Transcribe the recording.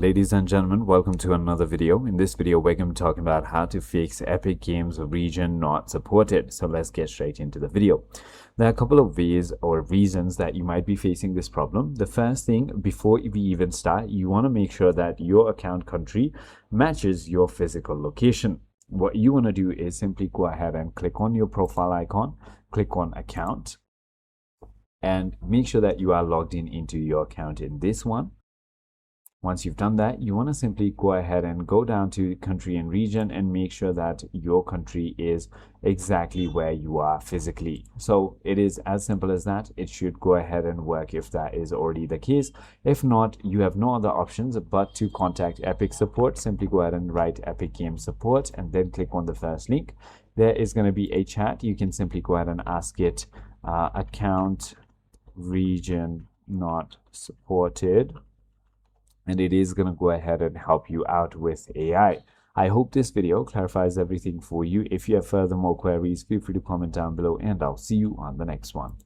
Ladies and gentlemen, welcome to another video. In this video, we're going to be talking about how to fix Epic Games region not supported. So let's get straight into the video. There are a couple of ways or reasons that you might be facing this problem. The first thing, before we even start, you want to make sure that your account country matches your physical location. What you want to do is simply go ahead and click on your profile icon, click on account, and make sure that you are logged into your account in this one. Once you've done that, you want to simply go ahead and go down to country and region and make sure that your country is exactly where you are physically. So it is as simple as that. It should go ahead and work if that is already the case. If not, you have no other options but to contact Epic support. Simply go ahead and write Epic Games support and then click on the first link. There is going to be a chat. You can simply go ahead and ask it account region not supported, and it is going to go ahead and help you out with AI. I hope this video clarifies everything for you. If you have further more queries, feel free to comment down below, and I'll see you on the next one.